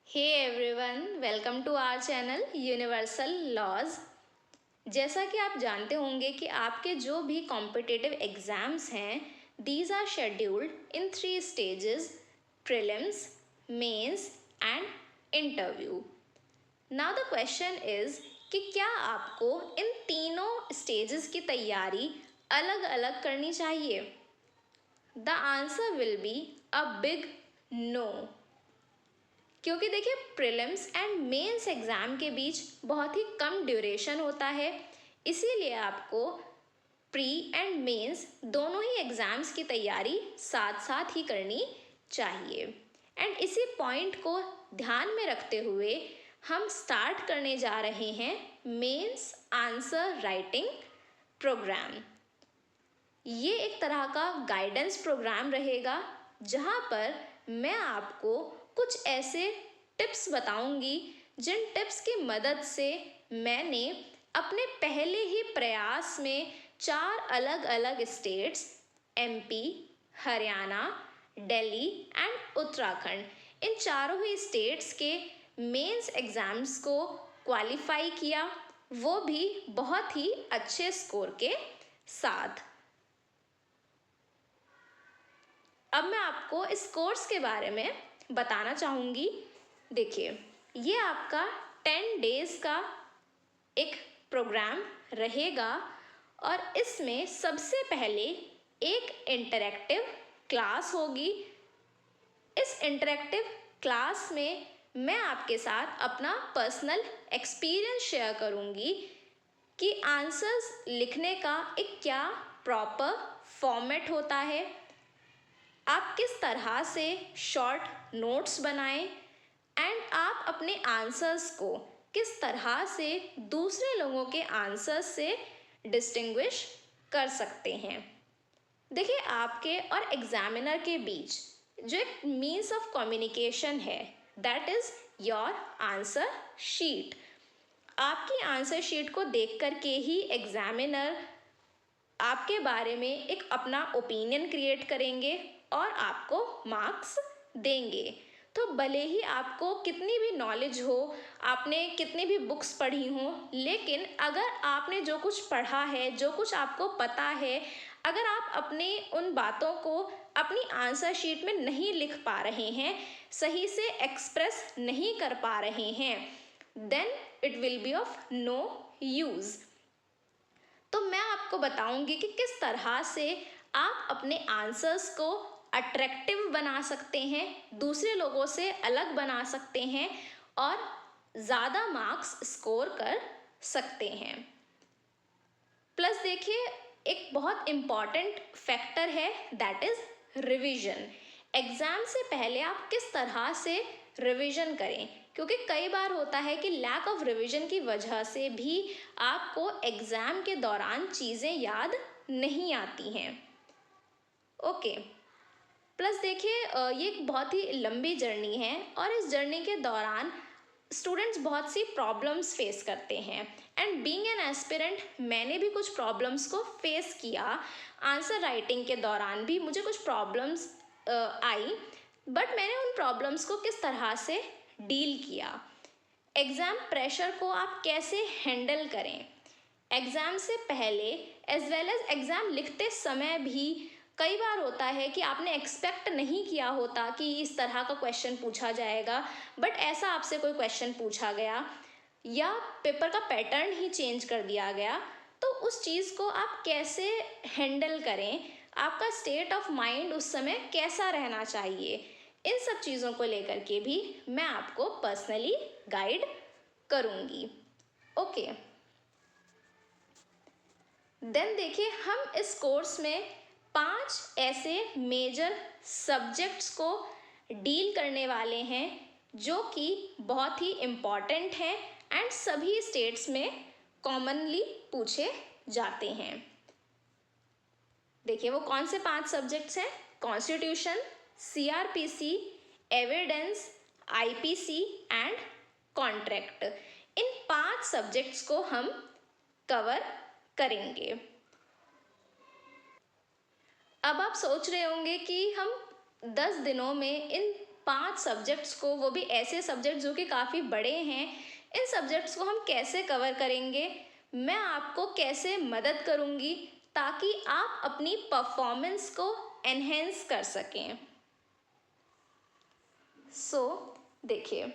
Hey everyone, welcome to our channel Universal Laws. जैसा कि आप जानते होंगे कि आपके जो भी कॉम्पिटिटिव एग्ज़ाम्स हैं, these are scheduled in 3 stages: prelims, mains and interview. Now the question is कि क्या आपको इन तीनों स्टेजेस की तैयारी अलग अलग करनी चाहिए? The answer will be a big no. क्योंकि देखिए, प्रीलिम्स एंड मेंस एग्ज़ाम के बीच बहुत ही कम ड्यूरेशन होता है, इसीलिए आपको प्री एंड मेंस दोनों ही एग्ज़ाम्स की तैयारी साथ साथ ही करनी चाहिए। एंड इसी पॉइंट को ध्यान में रखते हुए हम स्टार्ट करने जा रहे हैं मेंस आंसर राइटिंग प्रोग्राम। ये एक तरह का गाइडेंस प्रोग्राम रहेगा जहाँ पर मैं आपको कुछ ऐसे टिप्स बताऊंगी जिन टिप्स की मदद से मैंने अपने पहले ही प्रयास में 4 अलग अलग states MP, Haryana, Delhi and Uttarakhand, इन चारों ही स्टेट्स के मेंस एग्ज़ाम्स को क्वालिफाई किया, वो भी बहुत ही अच्छे स्कोर के साथ। अब मैं आपको इस कोर्स के बारे में बताना चाहूँगी। देखिए, ये आपका 10 डेज़ का एक प्रोग्राम रहेगा और इसमें सबसे पहले एक इंटरैक्टिव क्लास होगी। इस इंटरैक्टिव क्लास में मैं आपके साथ अपना पर्सनल एक्सपीरियंस शेयर करूँगी कि आंसर्स लिखने का एक क्या प्रॉपर फॉर्मेट होता है, आप किस तरह से शॉर्ट नोट्स बनाएं एंड आप अपने आंसर्स को किस तरह से दूसरे लोगों के आंसर्स से डिस्टिंग्विश कर सकते हैं। देखिए, आपके और एग्जामिनर के बीच जो एक मीन्स ऑफ कम्युनिकेशन है, that is your answer sheet. आपकी आंसर शीट को देख कर के ही एग्जामिनर आपके बारे में एक अपना ओपिनियन क्रिएट करेंगे और आपको मार्क्स देंगे। तो भले ही आपको कितनी भी नॉलेज हो, आपने कितनी भी बुक्स पढ़ी हों, लेकिन अगर आपने जो कुछ पढ़ा है, जो कुछ आपको पता है, अगर आप अपनी उन बातों को अपनी आंसर शीट में नहीं लिख पा रहे हैं, सही से एक्सप्रेस नहीं कर पा रहे हैं, then it will be of no use. तो मैं आपको बताऊंगी कि किस तरह से आप अपने आंसर्स को अट्रैक्टिव बना सकते हैं, दूसरे लोगों से अलग बना सकते हैं और ज़्यादा मार्क्स स्कोर कर सकते हैं। प्लस देखिए, एक बहुत इम्पॉर्टेंट फैक्टर है, दैट इज़ रिवीजन। एग्ज़ाम से पहले आप किस तरह से रिवीजन करें, क्योंकि कई बार होता है कि लैक ऑफ रिवीजन की वजह से भी आपको एग्ज़ाम के दौरान चीज़ें याद नहीं आती हैं। ओके, प्लस देखिए, ये एक बहुत ही लंबी जर्नी है और इस जर्नी के दौरान स्टूडेंट्स बहुत सी प्रॉब्लम्स फेस करते हैं एंड बीइंग एन एस्पिरेंट मैंने भी कुछ प्रॉब्लम्स को फेस किया। आंसर राइटिंग के दौरान भी मुझे कुछ प्रॉब्लम्स आई, बट मैंने उन प्रॉब्लम्स को किस तरह से डील किया, एग्ज़ाम प्रेशर को आप कैसे हैंडल करें, एग्ज़ाम से पहले एज वेल एज एग्ज़ाम लिखते समय भी कई बार होता है कि आपने एक्सपेक्ट नहीं किया होता कि इस तरह का क्वेश्चन पूछा जाएगा, बट ऐसा आपसे कोई क्वेश्चन पूछा गया या पेपर का पैटर्न ही चेंज कर दिया गया, तो उस चीज़ को आप कैसे हैंडल करें, आपका स्टेट ऑफ माइंड उस समय कैसा रहना चाहिए, इन सब चीज़ों को लेकर के भी मैं आपको पर्सनली गाइड करूँगी। ओके, देन देखिए, हम इस कोर्स में 5 ऐसे मेजर सब्जेक्ट्स को डील करने वाले हैं जो कि बहुत ही इम्पॉर्टेंट हैं एंड सभी स्टेट्स में कॉमनली पूछे जाते हैं। देखिए, वो कौन से 5 सब्जेक्ट्स हैं? Constitution, CrPC, evidence, IPC and contract. In 5 subjects को हम कवर करेंगे। अब आप सोच रहे होंगे कि हम 10 दिनों में इन 5 सब्जेक्ट्स को, वो भी ऐसे सब्जेक्ट जो कि काफ़ी बड़े हैं, इन सब्जेक्ट्स को हम कैसे कवर करेंगे, मैं आपको कैसे मदद करूँगी ताकि आप अपनी परफॉर्मेंस को एनहेंस कर सकें। देखिए,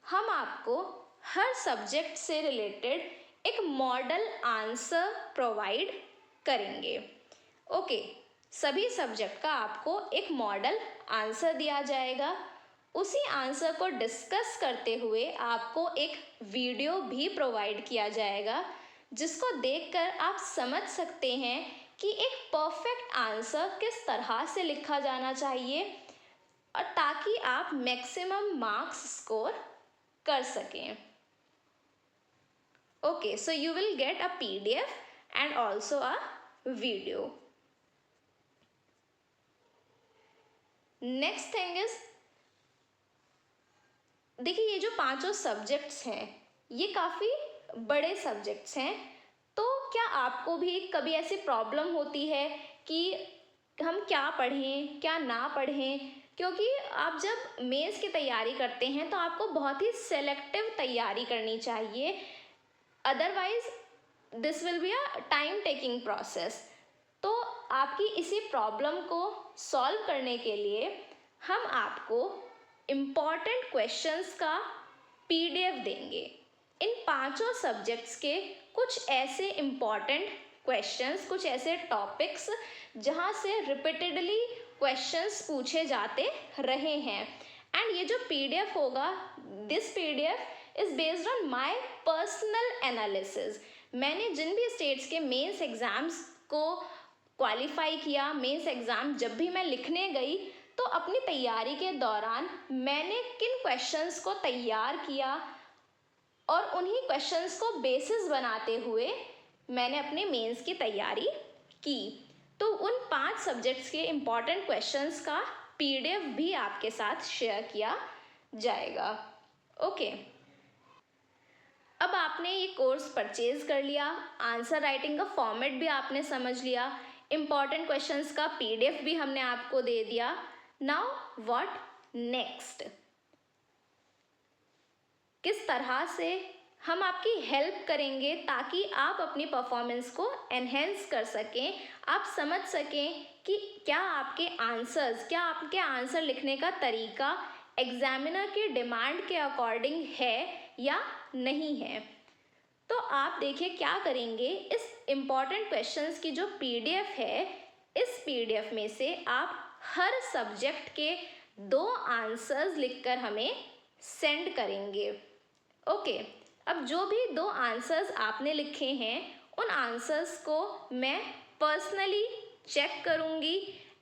हम आपको हर सब्जेक्ट से रिलेटेड एक मॉडल आंसर प्रोवाइड करेंगे। ओके, सभी सब्जेक्ट का आपको एक मॉडल आंसर दिया जाएगा। उसी आंसर को डिस्कस करते हुए आपको एक वीडियो भी प्रोवाइड किया जाएगा, जिसको देखकर आप समझ सकते हैं कि एक परफेक्ट आंसर किस तरह से लिखा जाना चाहिए, और ताकि आप मैक्सिमम मार्क्स स्कोर कर सकें। Okay, so you will get a PDF and also a video. Next thing is, देखिए ये जो 5 सब्जेक्ट्स हैं ये काफ़ी बड़े सब्जेक्ट्स हैं, तो क्या आपको भी कभी ऐसी प्रॉब्लम होती है कि हम क्या पढ़ें क्या ना पढ़ें? क्योंकि आप जब मेंस की तैयारी करते हैं तो आपको बहुत ही सेलेक्टिव तैयारी करनी चाहिए, otherwise this will be a time taking process. तो आपकी इसी प्रॉब्लम को सॉल्व करने के लिए हम आपको इम्पॉर्टेंट क्वेश्चंस का PDF देंगे। इन 5 सब्जेक्ट्स के कुछ ऐसे इम्पॉर्टेंट क्वेश्चंस, कुछ ऐसे टॉपिक्स जहाँ से रिपीटेडली क्वेश्चंस पूछे जाते रहे हैं, एंड ये जो PDF होगा, this PDF is based on my personal analysis. मैंने जिन भी स्टेट्स के मेंस एग्जाम्स को क्वालिफाई किया, मेंस एग्ज़ाम जब भी मैं लिखने गई तो अपनी तैयारी के दौरान मैंने किन क्वेश्चंस को तैयार किया और उन्हीं क्वेश्चंस को बेसिस बनाते हुए मैंने अपने मेंस की तैयारी की। तो उन 5 सब्जेक्ट्स के इम्पॉर्टेंट क्वेश्चंस का PDF भी आपके साथ शेयर किया जाएगा। ओके, अब आपने ये कोर्स परचेज कर लिया, आंसर राइटिंग का फॉर्मेट भी आपने समझ लिया, इम्पॉर्टेंट क्वेश्चंस का PDF भी हमने आपको दे दिया। Now what next? किस तरह से हम आपकी हेल्प करेंगे ताकि आप अपनी परफॉर्मेंस को एनहेंस कर सकें, आप समझ सकें कि क्या आपके आंसर लिखने का तरीका एग्जामिनर की डिमांड के अकॉर्डिंग है या नहीं है। तो आप देखिए क्या करेंगे, इस इम्पॉर्टेंट क्वेश्चंस की जो PDF है, इस PDF में से आप हर सब्जेक्ट के 2 आंसर्स लिखकर हमें सेंड करेंगे। ओके, अब जो भी 2 आंसर्स आपने लिखे हैं उन आंसर्स को मैं पर्सनली चेक करूँगी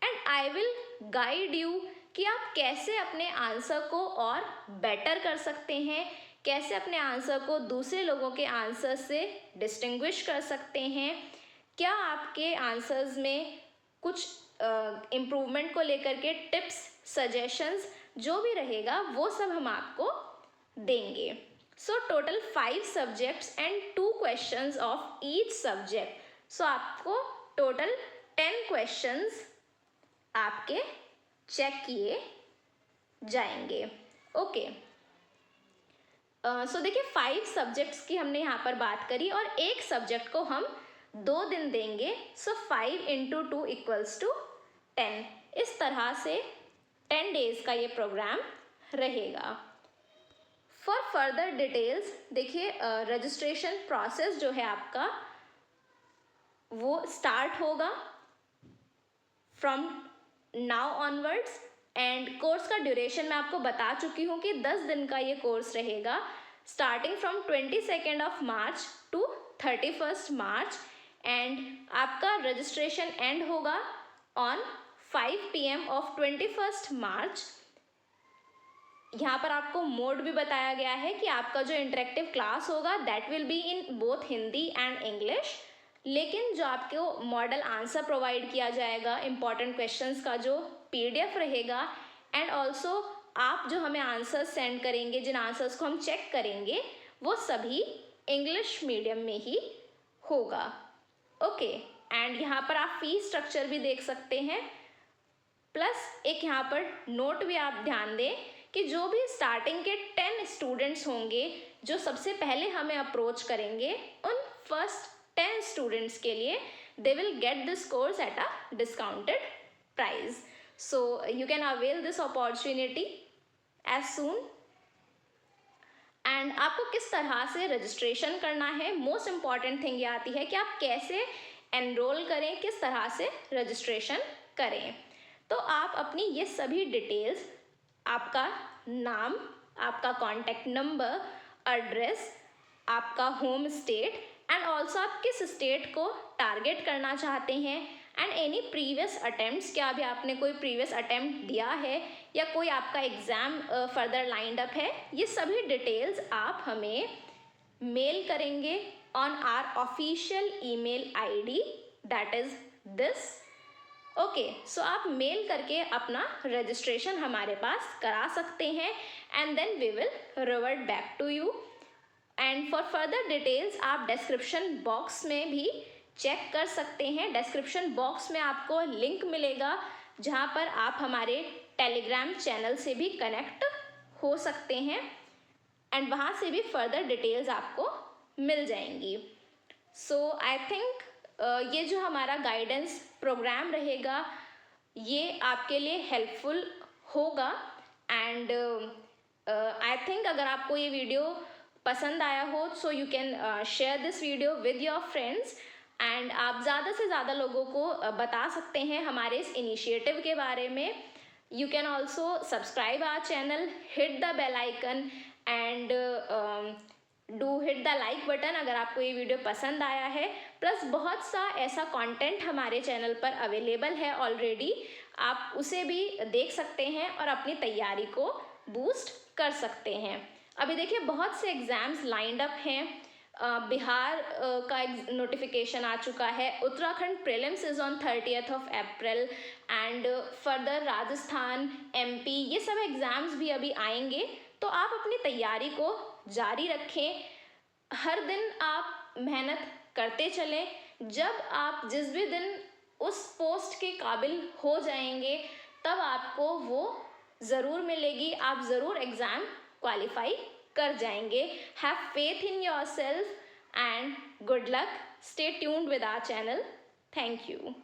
and I will guide you कि आप कैसे अपने आंसर को और बेटर कर सकते हैं, कैसे अपने आंसर को दूसरे लोगों के आंसर से डिस्टिंग्विश कर सकते हैं, क्या आपके आंसर्स में कुछ इम्प्रूवमेंट को लेकर के टिप्स, सजेशंस जो भी रहेगा वो सब हम आपको देंगे। So total 5 subjects and 2 questions of each subject. So आपको टोटल 10 क्वेश्चंस आपके चेक किए जाएंगे। ओके, सो देखिए 5 सब्जेक्ट्स की हमने यहाँ पर बात करी और एक सब्जेक्ट को हम 2 दिन देंगे। सो 5 × 2 = 10। इस तरह से 10 डेज का ये प्रोग्राम रहेगा। फॉर फर्दर डिटेल्स देखिए, रजिस्ट्रेशन प्रोसेस जो है आपका वो स्टार्ट होगा from now onwards, and course का ड्यूरेशन मैं आपको बता चुकी हूँ कि 10 दिन का ये कोर्स रहेगा, starting from 22 March two 31 March, and आपका रजिस्ट्रेशन एंड होगा ऑन 5 PM ऑफ 21 मार्च। यहाँ पर आपको मोड भी बताया गया है कि आपका जो इंटरेक्टिव क्लास होगा that will be in both Hindi and English, लेकिन जो आपको मॉडल आंसर प्रोवाइड किया जाएगा, इम्पॉर्टेंट क्वेश्चंस का जो PDF रहेगा, एंड ऑल्सो आप जो हमें आंसर सेंड करेंगे, जिन आंसर्स को हम चेक करेंगे, वो सभी इंग्लिश मीडियम में ही होगा। ओके, एंड यहाँ पर आप फीस स्ट्रक्चर भी देख सकते हैं, प्लस एक यहाँ पर नोट भी आप ध्यान दें कि जो भी स्टार्टिंग के 10 स्टूडेंट्स होंगे जो सबसे पहले हमें अप्रोच करेंगे, उन फर्स्ट 10 स्टूडेंट्स के लिए they will get this course at a discounted price. So you can avail this opportunity as soon. And आपको किस तरह से रजिस्ट्रेशन करना है, मोस्ट इम्पॉर्टेंट थिंग ये आती है कि आप कैसे एनरोल करें, किस तरह से रजिस्ट्रेशन करें। तो आप अपनी ये सभी डिटेल्स, आपका नाम, आपका कॉन्टैक्ट नंबर, एड्रेस, आपका होम स्टेट एंड ऑल्सो आप किस स्टेट को टारगेट करना चाहते हैं, एंड एनी प्रीवियस अटेम्प्ट्स, क्या अभी आपने कोई प्रीवियस अटेम्प्ट दिया है या कोई आपका एग्ज़ाम फर्दर लाइंड अप है, ये सभी डिटेल्स आप हमें मेल करेंगे on our official email ID, that is this. Okay, so आप मेल करके अपना रजिस्ट्रेशन हमारे पास करा सकते हैं and then we will revert back to you. And for further details आप डिस्क्रिप्शन बॉक्स में भी चेक कर सकते हैं। डिस्क्रिप्शन बॉक्स में आपको लिंक मिलेगा जहां पर आप हमारे टेलीग्राम चैनल से भी कनेक्ट हो सकते हैं एंड वहां से भी फर्दर डिटेल्स आपको मिल जाएंगी। सो आई थिंक ये जो हमारा गाइडेंस प्रोग्राम रहेगा ये आपके लिए हेल्पफुल होगा एंड आई थिंक अगर आपको ये वीडियो पसंद आया हो so you can share this video with your friends and आप ज़्यादा से ज़्यादा लोगों को बता सकते हैं हमारे इस इनिशिएटिव के बारे में। You can also subscribe our channel, hit the bell icon and do hit the like button अगर आपको ये वीडियो पसंद आया है। प्लस बहुत सा ऐसा कंटेंट हमारे चैनल पर अवेलेबल है ऑलरेडी, आप उसे भी देख सकते हैं और अपनी तैयारी को बूस्ट कर सकते हैं। अभी देखिए बहुत से एग्ज़ाम्स लाइंड अप हैं। बिहार का नोटिफिकेशन आ चुका है, Uttarakhand prelims is on 30th of April and further Rajasthan, MP, ये सब एग्ज़ाम्स भी अभी आएंगे। तो आप अपनी तैयारी को जारी रखें, हर दिन आप मेहनत करते चलें। जब आप जिस भी दिन उस पोस्ट के काबिल हो जाएंगे तब आपको वो ज़रूर मिलेगी, आप ज़रूर एग्ज़ाम क्वालिफाई कर जाएंगे। Have faith in yourself and good luck. Stay tuned with our channel. Thank you.